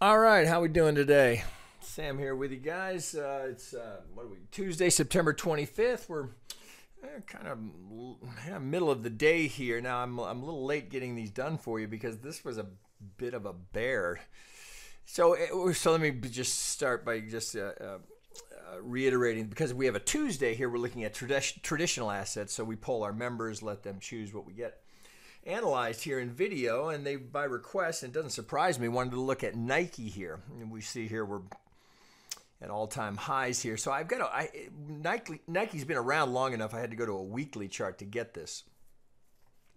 All right, how we doing today? Sam here with you guys. It's what are we? Tuesday, September 25th. We're kind of middle of the day here. Now I'm a little late getting these done for you because this was a bit of a bear. So let me just start by just reiterating, because we have a Tuesday here. We're looking at traditional assets. So we poll our members, let them choose what we get analyzed here in video, and they, by request, and it doesn't surprise me, wanted to look at Nike here. And we see here we're at all-time highs here. So I've got Nike's been around long enough. I had to go to a weekly chart to get this.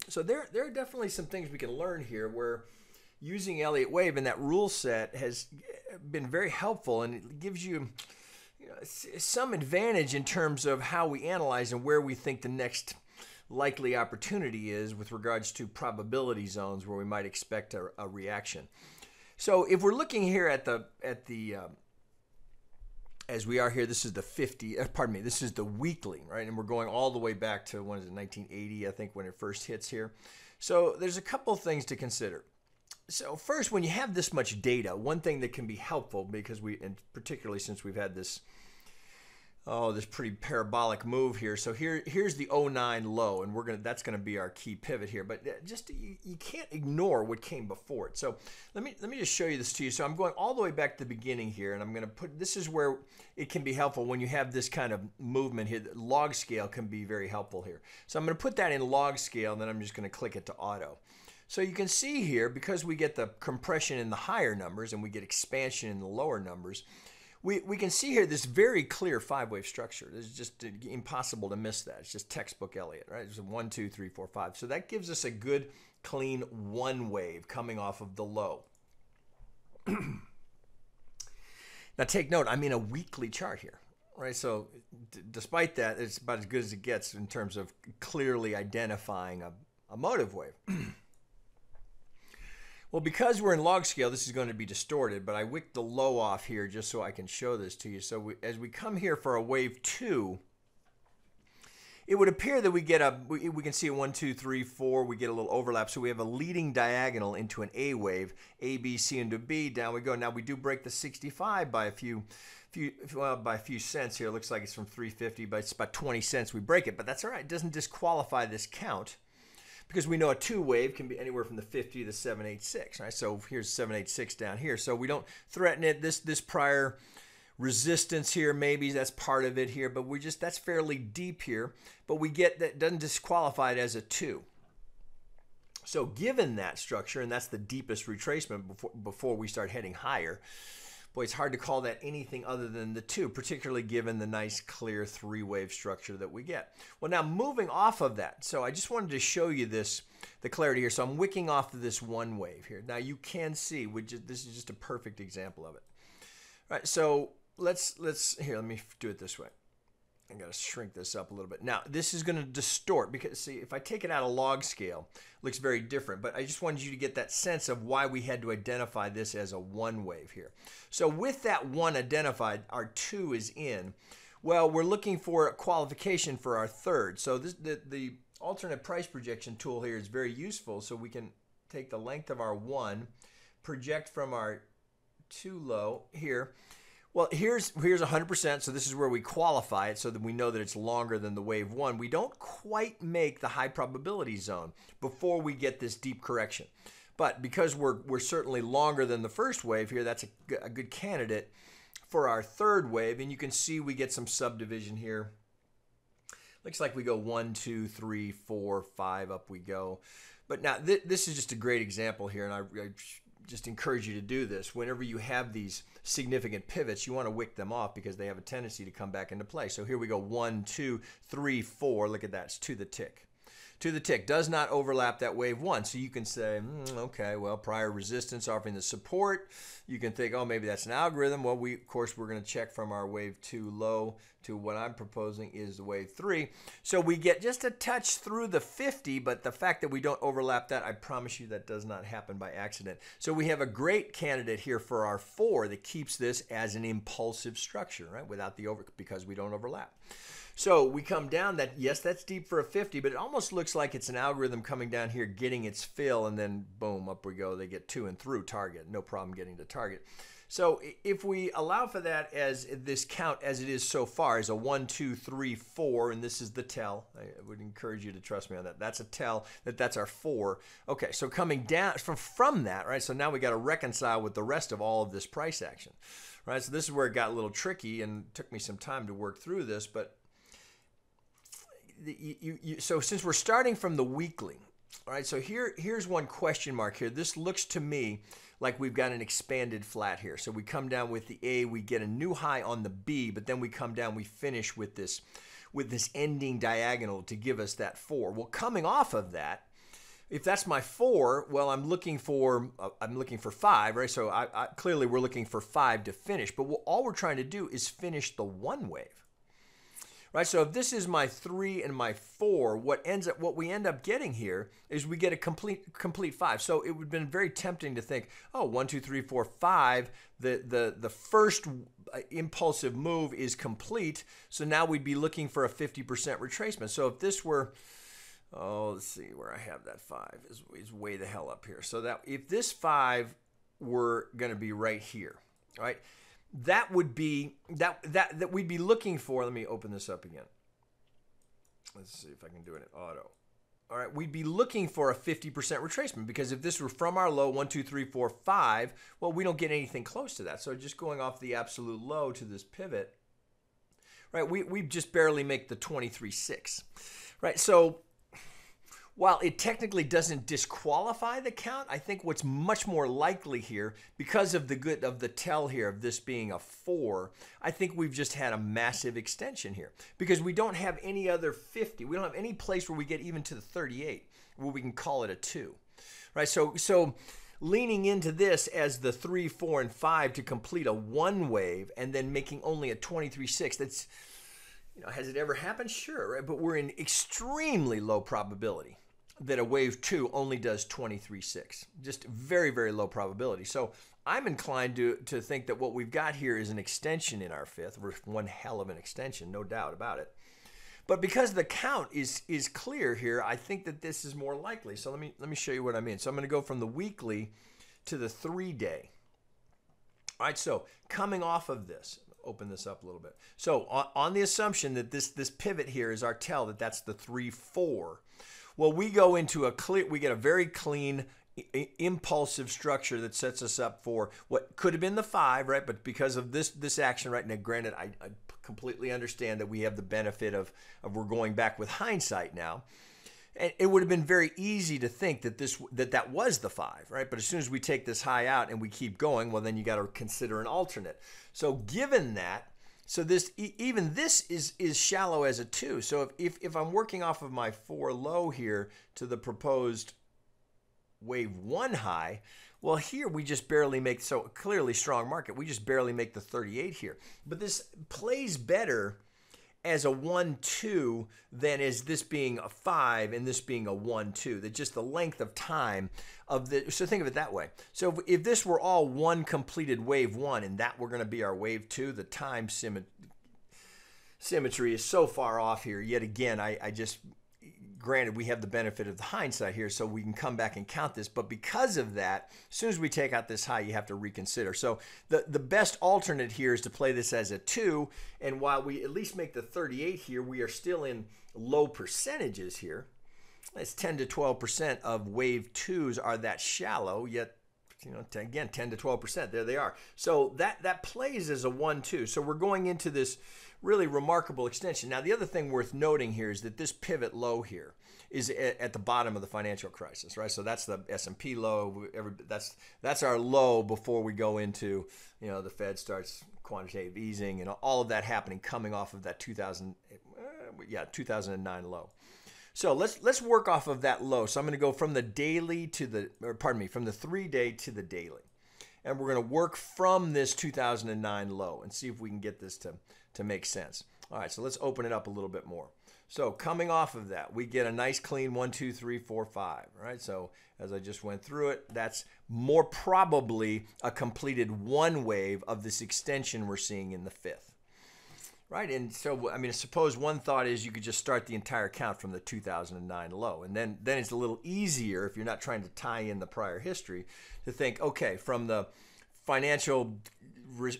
So there are definitely some things we can learn here where using Elliott Wave and that rule set has been very helpful, and it gives you some advantage in terms of how we analyze and where we think the next likely opportunity is with regards to probability zones where we might expect a reaction. So if we're looking here at the as we are here, this is the 50, pardon me, this is the weekly, right? And we're going all the way back to, when is it, 1980, I think, when it first hits here. So there's a couple of things to consider. So first, when you have this much data, one thing that can be helpful, because and particularly since we've had this this pretty parabolic move here. So here's the '09 low, and that's gonna be our key pivot here. But just you can't ignore what came before it. So let me just show you this to you. So I'm going all the way back to the beginning here, and I'm gonna put, this is where it can be helpful when you have this kind of movement here. The log scale can be very helpful here. So I'm gonna put that in log scale, and then I'm just gonna click it to auto. So you can see here, because we get the compression in the higher numbers and we get expansion in the lower numbers, we can see here this very clear five-wave structure. It's just impossible to miss that. It's just textbook Elliott, right? It's 1, 2, 3, 4, 5. So that gives us a good, clean one wave coming off of the low. Now take note, I'm in a weekly chart here, right? So despite that, it's about as good as it gets in terms of clearly identifying a motive wave. Well, because we're in log scale, this is going to be distorted, but I wicked the low off here just so I can show this to you. So as we come here for a wave 2, it would appear that we get we can see a 1, 2, 3, 4, we get a little overlap. So we have a leading diagonal into an A wave, A, B, C, into B, down we go. Now we do break the 65 by a few cents here. It looks like it's from 350, but it's about 20 cents we break it, but that's all right. It doesn't disqualify this count, because we know a 2 wave can be anywhere from the 50 to the 786, right? So here's 786 down here. So we don't threaten it. This prior resistance here, maybe that's part of it here, but that's fairly deep here. But we get that doesn't disqualify it as a 2. So given that structure, and that's the deepest retracement before we start heading higher, boy, it's hard to call that anything other than the 2, particularly given the nice clear 3-wave structure that we get. Well, now moving off of that, so I just wanted to show you the clarity here. So I'm wicking off of this 1 wave here. Now you can see, this is just a perfect example of it. All right, so let me do it this way. I got to shrink this up a little bit. Now, this is going to distort because, see, if I take it out of log scale, it looks very different. But I just wanted you to get that sense of why we had to identify this as a 1 wave here. So with that 1 identified, our 2 is in. Well, we're looking for a qualification for our 3rd. So the alternate price projection tool here is very useful. So we can take the length of our 1, project from our 2 low here. Well, here's 100%, so this is where we qualify it so that we know that it's longer than the wave 1. We don't quite make the high probability zone before we get this deep correction. But because we're certainly longer than the first wave here, that's a good candidate for our 3rd wave. And you can see we get some subdivision here. Looks like we go 1, 2, 3, 4, 5, up we go. But now this is just a great example here, and I just encourage you to do this. Whenever you have these significant pivots, you want to wick them off because they have a tendency to come back into play. So here we go, 1, 2, 3, 4. Look at that, it's to the tick. To the tick does not overlap that wave 1. So you can say, okay, well, prior resistance offering the support. You can think, oh, maybe that's an algorithm. Well, of course, we're going to check from our wave 2 low to what I'm proposing is the wave 3. So we get just a touch through the 50, but the fact that we don't overlap that, I promise you that does not happen by accident. So we have a great candidate here for our 4 that keeps this as an impulsive structure, right? Without because we don't overlap. So we come down that, yes, that's deep for a 50, but it almost looks like it's an algorithm coming down here, getting its fill, and then boom, up we go. They get to and through target. No problem getting to target. So if we allow for that as this count as it is so far, as a 1, 2, 3, 4, and this is the tell. I would encourage you to trust me on that. That's a tell, that's our 4. Okay, so coming down from that, right? So now we got to reconcile with the rest of all of this price action, right? So this is where it got a little tricky and took me some time to work through this, but so since we're starting from the weekly, all right, so here's one question mark here. This looks to me like we've got an expanded flat here. So we come down with the A, we get a new high on the B, but then we come down, we finish with this ending diagonal to give us that 4. Well, coming off of that, if that's my 4, well, I'm looking for 5, right? So clearly we're looking for 5 to finish, but all we're trying to do is finish the 1 wave. Right, so if this is my 3 and my 4, what we end up getting here is we get a complete 5. So it would have been very tempting to think, oh, 1, 2, 3, 4, 5. The first impulsive move is complete. So now we'd be looking for a 50% retracement. So if this were, oh, let's see where I have that 5 is way the hell up here. So that if this 5 were going to be right here, right? That would be that we'd be looking for. Let me open this up again. Let's see if I can do it in auto. All right, we'd be looking for a 50% retracement, because if this were from our low 1, 2, 3, 4, 5, well, we don't get anything close to that. So just going off the absolute low to this pivot, right? We just barely make the 23.6, right? So while it technically doesn't disqualify the count, I think what's much more likely here, because of the tell here of this being a 4, I think we've just had a massive extension here, because we don't have any other 50. We don't have any place where we get even to the 38 where we can call it a 2, right? So leaning into this as the 3, 4, and 5 to complete a 1 wave and then making only a 23.6, that's, has it ever happened? Sure, right? But we're in extremely low probability that a wave 2 only does 23.6. Just very, very low probability. So I'm inclined to think that what we've got here is an extension in our 5th. One hell of an extension, no doubt about it. But because the count is clear here, I think that this is more likely. So let me show you what I mean. So I'm going to go from the weekly to the 3-day. All right, so coming off of this, open this up a little bit. So on the assumption that this pivot here is our tell, that's the 3, 4. Well, we go into we get a very clean, impulsive structure that sets us up for what could have been the 5, right? But because of this action right now, granted, I completely understand that we have the benefit of we're going back with hindsight now. And it would have been very easy to think that that was the 5, right? But as soon as we take this high out and we keep going, well, then you got to consider an alternate. So given that, so even this is shallow as a 2. So if I'm working off of my 4 low here to the proposed wave 1 high, well, here we just barely make, so clearly strong market, we just barely make the 38 here. But this plays better as a 1, 2 than as this being a 5 and this being a 1, 2. That just the length of time of the, so think of it that way. So if this were all one completed wave 1 and that were going to be our wave 2, the time symmetry is so far off here. Yet again, I just, granted, we have the benefit of the hindsight here, so we can come back and count this. But because of that, as soon as we take out this high, you have to reconsider. So the best alternate here is to play this as a 2. And while we at least make the 38 here, we are still in low percentages here. It's 10 to 12% of wave 2s are that shallow, yet, again, 10 to 12%. There they are. So that plays as a 1, 2. So we're going into this really remarkable extension. Now, the other thing worth noting here is that this pivot low here is at the bottom of the financial crisis, right? So that's the S&P low. That's our low before we go into, the Fed starts quantitative easing and all of that happening, coming off of that 2009 low. So let's work off of that low. So I'm going to go from the daily from the 3-day to the daily. And we're going to work from this 2009 low and see if we can get this to make sense. All right, so let's open it up a little bit more. So coming off of that, we get a nice clean 1, 2, 3, 4, 5. All right, so as I just went through it, that's more probably a completed 1 wave of this extension we're seeing in the 5th. right? And so, I mean, suppose one thought is you could just start the entire count from the 2009 low. And then it's a little easier if you're not trying to tie in the prior history to think, okay, from the financial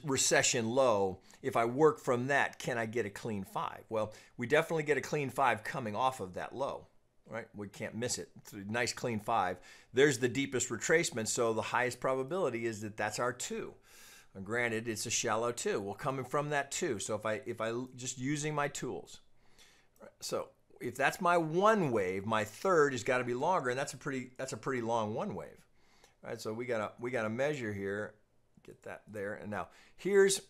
recession low, if I work from that, can I get a clean 5? Well, we definitely get a clean 5 coming off of that low, right? We can't miss it. It's a nice clean 5. There's the deepest retracement, so the highest probability is that that's our 2. And granted, it's a shallow 2. Well, coming from that 2. So if I just using my tools, right? So if that's my 1 wave, my third has got to be longer, and that's a pretty long 1 wave, right? So we gotta measure here. Get that there. And now here's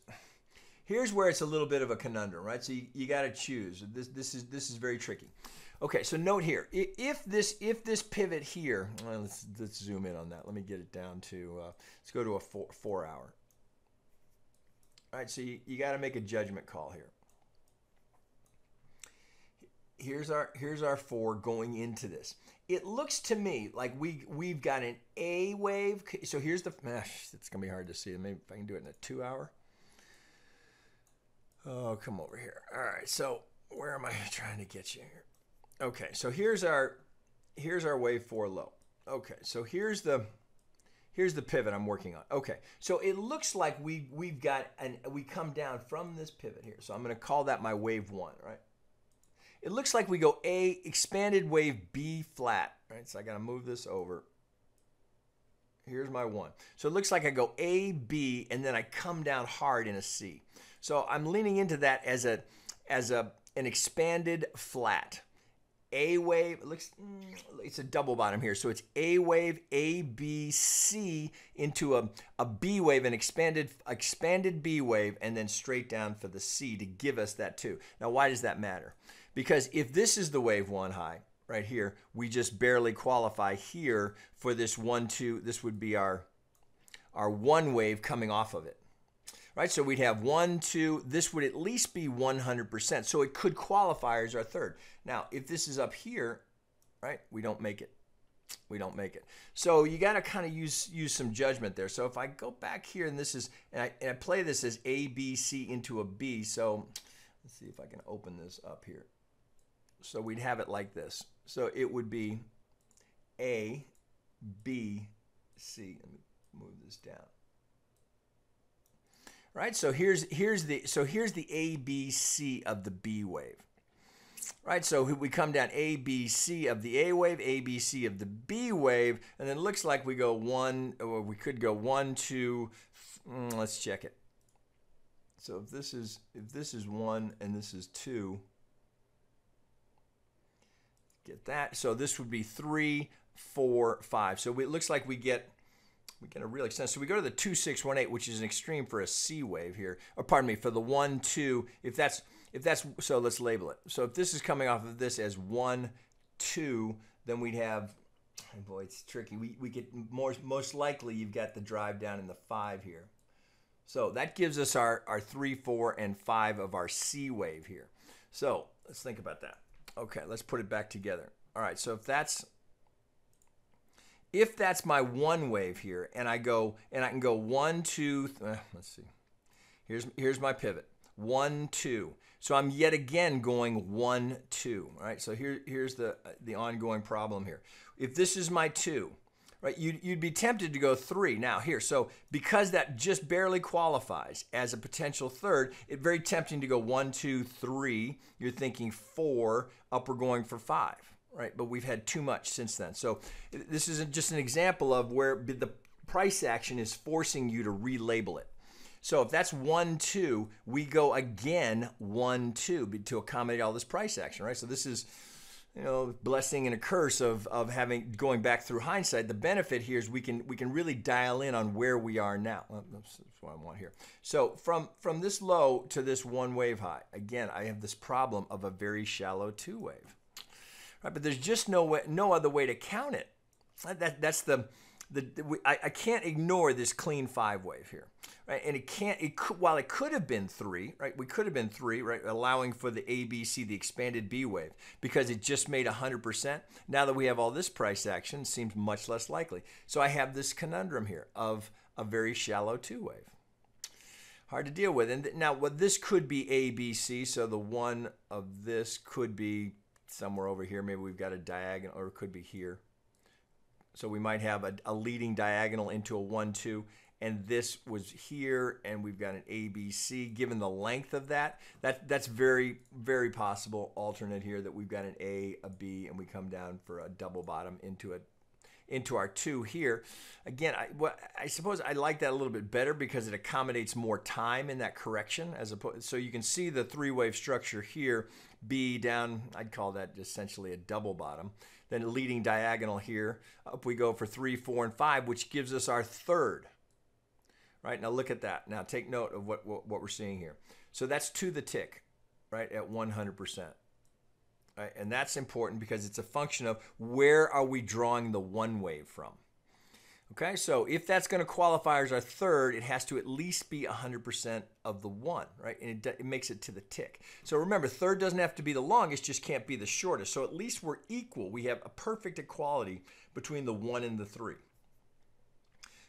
where it's a little bit of a conundrum, right? So you got to choose. This is very tricky. Okay, so note here, if this pivot here, well, let's zoom in on that. Let me get it down to let's go to a 4 hour. All right, so you got to make a judgment call here. Here's our 4 going into this. It looks to me like we've got an A wave. So here's the, it's gonna be hard to see. Maybe if I can do it in a 2 hour. Oh, come over here. All right, so where am I trying to get you here? Okay, so here's our wave 4 low. Okay, so here's the pivot I'm working on. Okay, so it looks like we come down from this pivot here. So I'm gonna call that my wave 1, right? It looks like we go A, expanded wave B flat, right? So I got to move this over. Here's my 1. So it looks like I go A, B, and then I come down hard in a C. So I'm leaning into that as an expanded flat. A wave, it's a double bottom here. So it's A wave, A, B, C into a B wave, an expanded B wave, and then straight down for the C to give us that 2. Now, why does that matter? Because if this is the wave 1 high right here, we just barely qualify here for this 1, 2. This would be our 1 wave coming off of it, right? So we'd have 1, 2. This would at least be 100%. So it could qualify as our third. Now, if this is up here, right, we don't make it. We don't make it. So you got to kind of use some judgment there. So if I go back here and this is, and I play this as A, B, C into a B. So let's see if I can open this up here. So we'd have it like this. So it would be A, B, C. Let me move this down. Right? So here's the A, B, C of the B wave. Right? So we come down A, B, C of the A wave, A, B, C of the B wave, and then it looks like we go 1, or we could go 1, 2. Let's check it. So if this is 1 and this is 2. Get that. So this would be 3, 4, 5. So it looks like we get a real extent. So we go to the 2, 6, 1, 8, which is an extreme for a C wave here. Or pardon me, for the 1, 2. If that's so, let's label it. So if this is coming off of this as 1, 2, then we'd have, oh boy, it's tricky. We get most likely you've got the drive down in the 5 here. So that gives us our 3, 4, and 5 of our C wave here. So let's think about that. Okay, let's put it back together. All right, so if that's my 1 wave here, and I can go 1, 2, let's see. Here's my pivot. 1, 2. So I'm yet again going 1, 2. Right? So here's the ongoing problem here. If this is my 2, right, you'd be tempted to go 3. Now here, so because that just barely qualifies as a potential third, it's very tempting to go 1, 2, 3. You're thinking 4, up we're going for 5, right? But we've had too much since then. So this is just an example of where the price action is forcing you to relabel it. So if that's 1, 2, we go again 1, 2 to accommodate all this price action, right? So this is, blessing and a curse of going back through hindsight. The benefit here is we can really dial in on where we are now. Well, that's what I want here. So from this low to this 1 wave high, again, I have this problem of a very shallow 2 wave, right? But there's just no other way to count it. That's I can't ignore this clean 5 wave here, right? And while it could have been 3, right? We could have been 3, right? Allowing for the A, B, C, the expanded B wave, because it just made 100%. Now that we have all this price action, it seems much less likely. So I have this conundrum here of a very shallow 2 wave. hard to deal with. And now what this could be A, B, C. So the one of this could be somewhere over here. Maybe we've got a diagonal, or it could be here. So we might have a leading diagonal into a 1, 2, and this was here, and we've got an A, B, C. Given the length of that's very, very possible alternate here, that we've got an A, a B, and we come down for a double bottom into our 2 here. Again, I suppose I like that a little bit better because it accommodates more time in that correction, as opposed. So you can see the 3-wave structure here, B down. I'd call that essentially a double bottom. Then a leading diagonal here. Up we go for 3, 4, and 5, which gives us our 3rd. Right, now look at that. Now take note of what we're seeing here. So that's to the tick, right, at 100%. Right, and that's important because it's a function of where are we drawing the 1 wave from. Okay, so if that's going to qualify as our 3rd, it has to at least be 100% of the 1, right? And it makes it to the tick. So remember, 3rd doesn't have to be the longest, just can't be the shortest. So at least we're equal. We have a perfect equality between the 1 and the 3.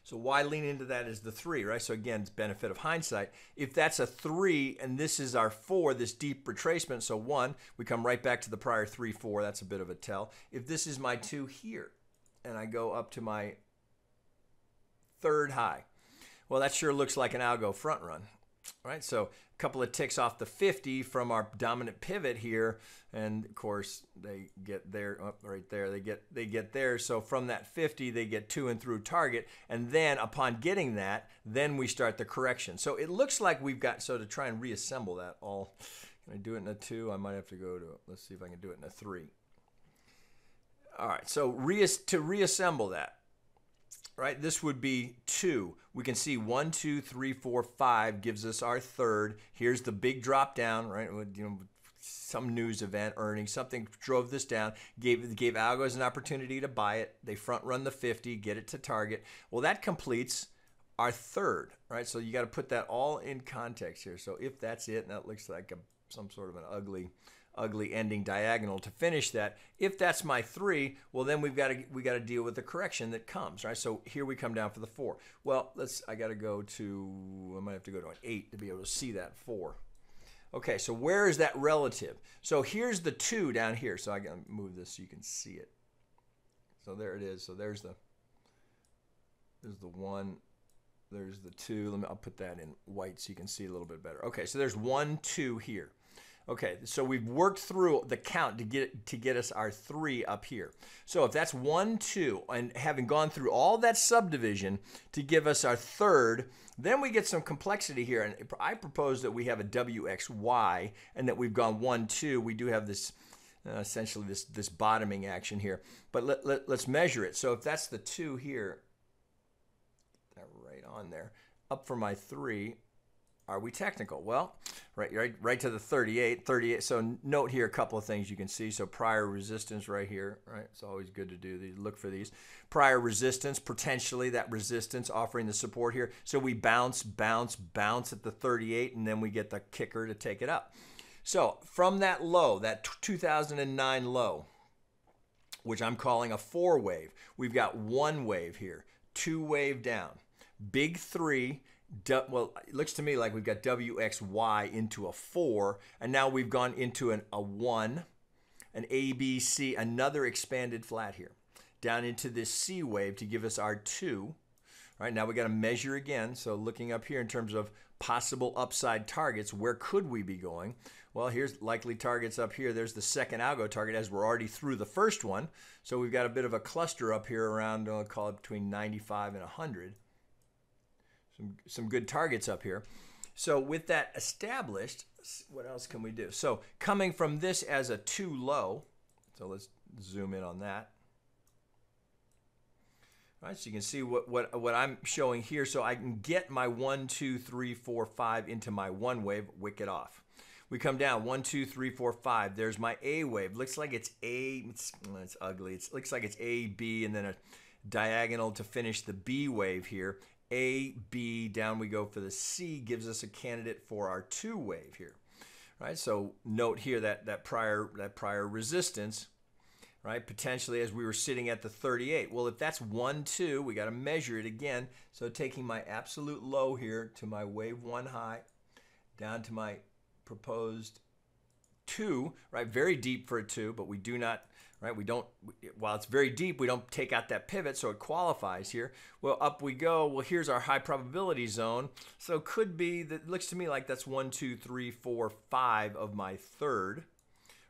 So why lean into that is the 3, right? So again, it's benefit of hindsight. If that's a 3 and this is our 4, this deep retracement, so 1, we come right back to the prior 3, 4. That's a bit of a tell. If this is my 2 here and I go up to my 3rd high, well, that sure looks like an algo front run, right? So a couple of ticks off the 50 from our dominant pivot here, and of course they get there, oh, right there, they get there. So from that 50 they get to and through target, and then upon getting that, then we start the correction. So it looks like we've got, so to try and reassemble that all, can I do it in a 2? I might have to go to, let's see if I can do it in a 3. All right, so to reassemble that, right, this would be 2. We can see 1, 2, 3, 4, 5 gives us our 3rd. Here's the big drop down, right? You know, some news event, earnings, something drove this down, gave algos an opportunity to buy it. They front run the 50, get it to target. Well, that completes our 3rd, right? So you got to put that all in context here. So if that's it, and that looks like some sort of an ugly ending diagonal to finish that. If that's my 3, well then we got to deal with the correction that comes, right? So here we come down for the 4. Well, I got to go to, I might have to go to an 8 to be able to see that 4. Okay, so where is that relative? So here's the 2 down here. So I got to move this so you can see it. So there it is. So there's the 1, there's the 2. I'll put that in white so you can see a little bit better. Okay, so there's 1, 2 here. Okay, so we've worked through the count to get us our 3 up here. So if that's 1, 2, and having gone through all that subdivision to give us our 3rd, then we get some complexity here. And I propose that we have a WXY and that we've gone 1, 2. We do have this essentially this bottoming action here. But let's measure it. So if that's the 2 here, that right on there, up for my 3. Are we technical? Well, right to the 38. So note here a couple of things you can see. So prior resistance right here, right? It's always good to do these. Look for these. Prior resistance, potentially that resistance offering the support here. So we bounce at the 38, and then we get the kicker to take it up. So from that low, that 2009 low, which I'm calling a 4 wave, we've got 1 wave here, 2 wave down, big 3. Well, it looks to me like we've got WXY into a 4, and now we've gone into a 1, an ABC, another expanded flat here, down into this C wave to give us our 2. All right, now we got to measure again. So looking up here in terms of possible upside targets, where could we be going? Well, here's likely targets up here. There's the second algo target as we're already through the first one. So we've got a bit of a cluster up here around, I'll call it between 95 and 100. Some good targets up here. So with that established, what else can we do? So coming from this as a 2 low, so let's zoom in on that. All right, so you can see what I'm showing here. So I can get my 1, 2, 3, 4, 5 into my 1 wave, wick it off. We come down 1, 2, 3, 4, 5. There's my A wave. Looks like it's A. It's ugly. It looks like it's A, B, and then a diagonal to finish the B wave here. A, B, down we go for the C, gives us a candidate for our 2 wave here, right? So note here that prior resistance right? Potentially as we were sitting at the 38. Well, if that's 1, 2, we got to measure it again. So taking my absolute low here to my wave 1 high, down to my proposed 2, right? Very deep for a 2, but we do not, right? We don't, while it's very deep, we don't take out that pivot, so it qualifies here. Well, up we go. Well, here's our high probability zone. So it could be, that looks to me like that's 1, 2, 3, 4, 5 of my third,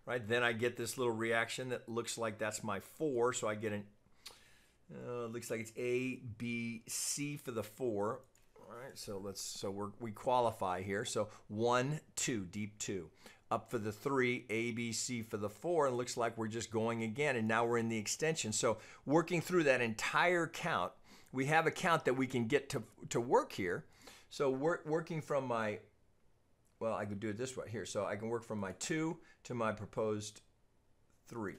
right? Then I get this little reaction that looks like that's my 4, so I get an, looks like it's A, B, C for the 4. All right, so we qualify here. So 1, 2, deep 2. Up for the 3, A, B, C for the 4, and it looks like we're just going again, and now we're in the extension. So working through that entire count, we have a count that we can get to work here. So working from my, well, I could do it this way here. So I can work from my 2 to my proposed 3.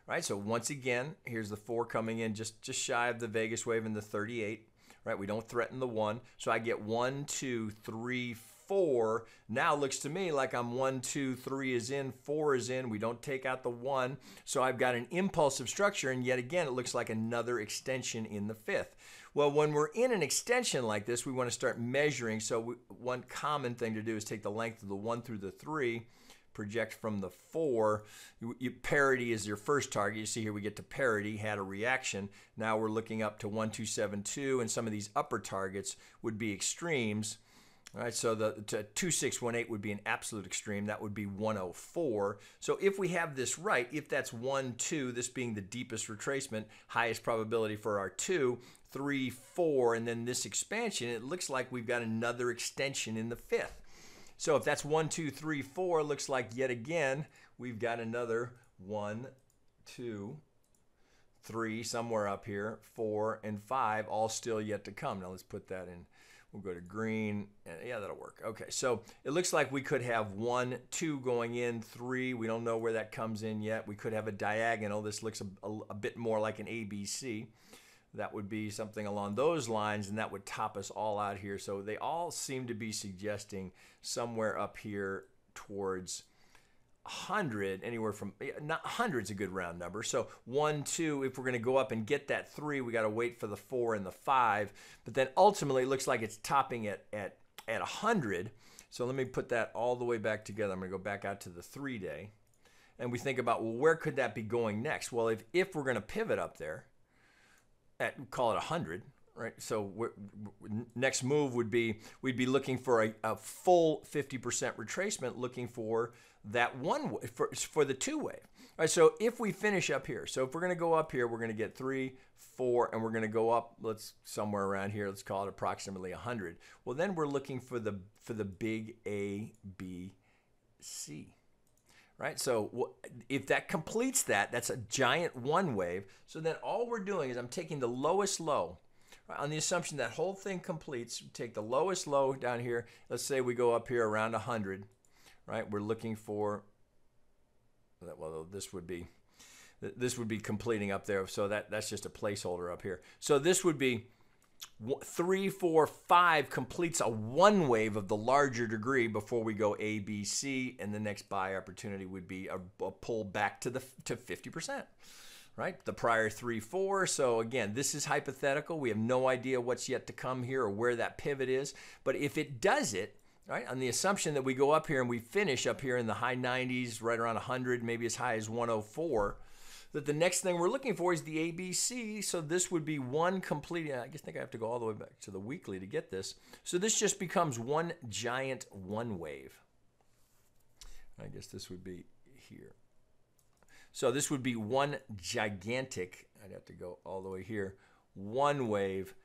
Right, so once again, here's the 4 coming in just shy of the Vegas wave in the 38. Right, we don't threaten the 1. So I get 1, 2, 3, 4. Now it looks to me like I'm 1, 2, 3 is in, 4 is in. We don't take out the 1. So I've got an impulsive structure, and yet again, it looks like another extension in the 5th. Well, when we're in an extension like this, we want to start measuring. So one common thing to do is take the length of the 1 through the 3, project from the 4. Parity is your first target. You see here we get to parity, had a reaction. Now we're looking up to 1, 2, 7, 2, and some of these upper targets would be extremes. All right, so the 2618 would be an absolute extreme. That would be 104. So if we have this right, if that's 1, 2, this being the deepest retracement, highest probability for our 2, 3, 4, and then this expansion, it looks like we've got another extension in the 5th. So if that's 1, 2, 3, 4, looks like yet again we've got another 1, 2, 3 somewhere up here, 4, and 5, all still yet to come. Now let's put that in. We'll go to green, and yeah, that'll work. Okay, so it looks like we could have 1, 2 going in, 3. We don't know where that comes in yet. We could have a diagonal. This looks a bit more like an ABC. That would be something along those lines, and that would top us all out here. So they all seem to be suggesting somewhere up here towards 100, anywhere from, not 100's a good round number. So 1, 2, if we're going to go up and get that 3, we got to wait for the 4 and the 5. But then ultimately it looks like it's topping at 100. So let me put that all the way back together. I'm going to go back out to the 3-day. And we think about, well, where could that be going next? Well, if we're going to pivot up there, call it 100, right? So next move would be, we'd be looking for a full 50% retracement, looking for that one for the 2 wave. All right, so if we finish up here, so if we're going to go up here, we're going to get 3, 4, and we're going to go up, let's somewhere around here, let's call it approximately 100. Well, then we're looking for the big A, B, C. Right, so if that completes that, that's a giant 1 wave. So then all we're doing is I'm taking the lowest low, right, on the assumption that whole thing completes. Take the lowest low down here. Let's say we go up here around 100, right? We're looking for, well, this would be completing up there. So that's just a placeholder up here. So this would be 3, 4, 5 completes a 1 wave of the larger degree before we go A, B, C, and the next buy opportunity would be a pull back to 50%, right? The prior 3, 4. So again, this is hypothetical. We have no idea what's yet to come here or where that pivot is. But if it does it, right, on the assumption that we go up here and we finish up here in the high 90s, right around 100, maybe as high as 104. That the next thing we're looking for is the ABC. So this would be one complete, I think I have to go all the way back to the weekly to get this. So this just becomes one giant 1 wave. I guess this would be here. So this would be one gigantic, I'd have to go all the way here, 1 wave,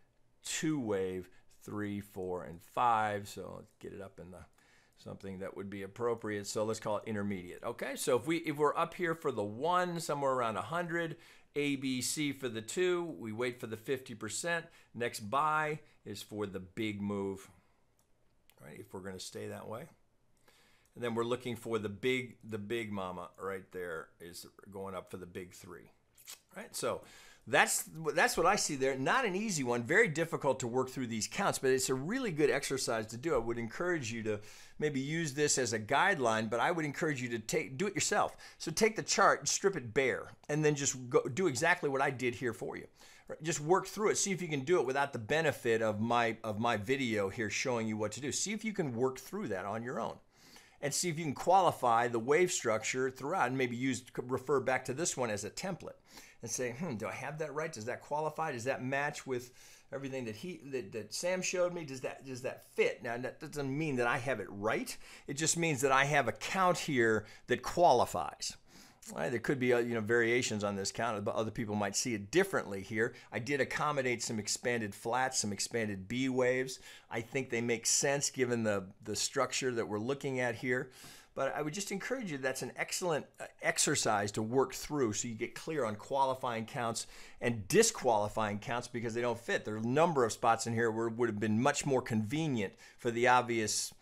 2 wave, 3, 4, and 5. So let's get it up in the something that would be appropriate. So let's call it intermediate. Okay, so if we're up here for the 1, somewhere around 100, A, B, C for the 2, we wait for the 50%. Next buy is for the big move, right? If we're going to stay that way. And then we're looking for the big mama right there is going up for the big 3. Right? So that's what I see there. Not an easy one, very difficult to work through these counts, but it's a really good exercise to do. I would encourage you to maybe use this as a guideline, but I would encourage you to do it yourself. So take the chart and strip it bare, and then just do exactly what I did here for you. Right? Just work through it. See if you can do it without the benefit of my video here showing you what to do. See if you can work through that on your own, and see if you can qualify the wave structure throughout, and maybe refer back to this one as a template and say, do I have that right? Does that qualify? Does that match with everything that Sam showed me? Does that fit? Now, that doesn't mean that I have it right. It just means that I have a count here that qualifies. Right? There could be variations on this count, but other people might see it differently here. I did accommodate some expanded flats, some expanded B waves. I think they make sense given the structure that we're looking at here. But I would just encourage you, that's an excellent exercise to work through so you get clear on qualifying counts and disqualifying counts because they don't fit. There are a number of spots in here where it would have been much more convenient for the obvious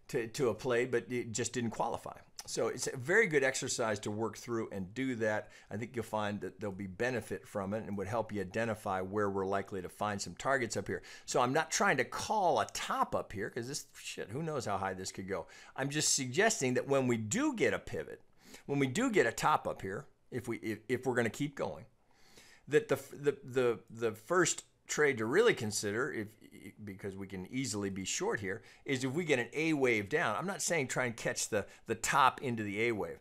to have played, but it just didn't qualify. So it's a very good exercise to work through and do that. I think you'll find that there'll be benefit from it and would help you identify where we're likely to find some targets up here. So I'm not trying to call a top up here because this shit, who knows how high this could go. I'm just suggesting that when we do get a pivot, when we do get a top up here, if we're going to keep going, that the first trade to really consider, because we can easily be short here, is if we get an A wave down. I'm not saying try and catch the top into the A wave.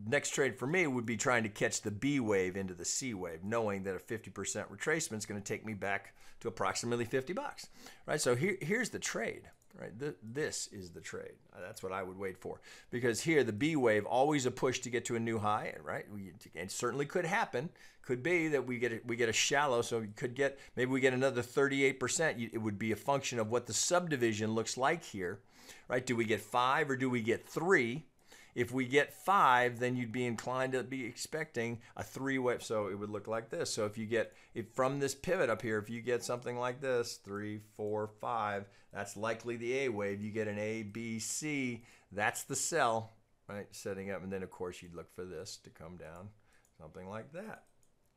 Next trade for me would be trying to catch the B wave into the C wave, knowing that a 50% retracement is going to take me back to approximately $50, right? So here's the trade, right? This is the trade. That's what I would wait for, because here the B wave, always a push to get to a new high, right? It certainly could happen. Could be that we get a shallow, so we could get, maybe we get another 38%. It would be a function of what the subdivision looks like here, right? Do we get 5 or do we get 3? If we get 5, then you'd be inclined to be expecting a 3 wave. So it would look like this. So if from this pivot up here, if you get something like this, 3, 4, 5, that's likely the A wave. You get an A, B, C, that's the sell, right? Setting up, and then of course you'd look for this to come down, something like that.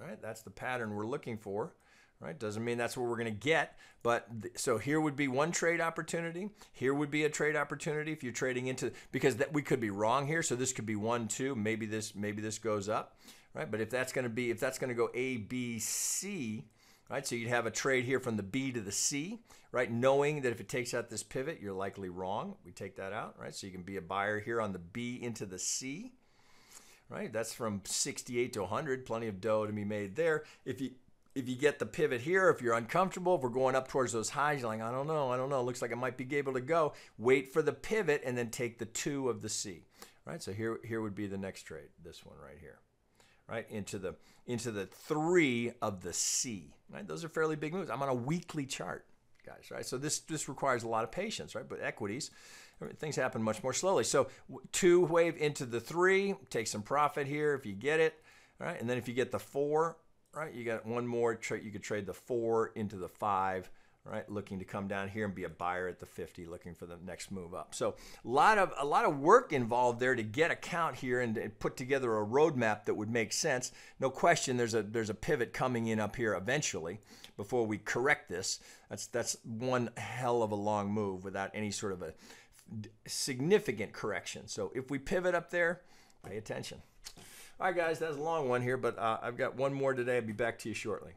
Right, that's the pattern we're looking for. Right, doesn't mean that's what we're going to get, but so here would be one trade opportunity. Here would be a trade opportunity if you're trading into, because we could be wrong here. So this could be 1, 2. Maybe this goes up. Right, but if that's going to go A, B, C. Right, so you'd have a trade here from the B to the C. Right, knowing that if it takes out this pivot, you're likely wrong. We take that out. Right, so you can be a buyer here on the B into the C. Right, that's from 68 to 100, plenty of dough to be made there. If you get the pivot here, if you're uncomfortable, if we're going up towards those highs, you're like, I don't know, looks like it might be able to go. Wait for the pivot and then take the 2 of the C. Right, so here would be the next trade, this one right here. Right, into the 3 of the C. Right, those are fairly big moves. I'm on a weekly chart, guys. Right, so this requires a lot of patience. Right, but equities, things happen much more slowly. So 2 wave into the 3, take some profit here if you get it, right? And then if you get the 4, right, you got one more trade. You could trade the 4 into the 5, right? Looking to come down here and be a buyer at the 50, looking for the next move up. So a lot of work involved there to get a count here and put together a roadmap that would make sense. No question, there's a pivot coming in up here eventually before we correct this. That's one hell of a long move without any sort of a significant correction. So if we pivot up there, pay attention. All right, guys, that's a long one here, but I've got one more today. I'll be back to you shortly.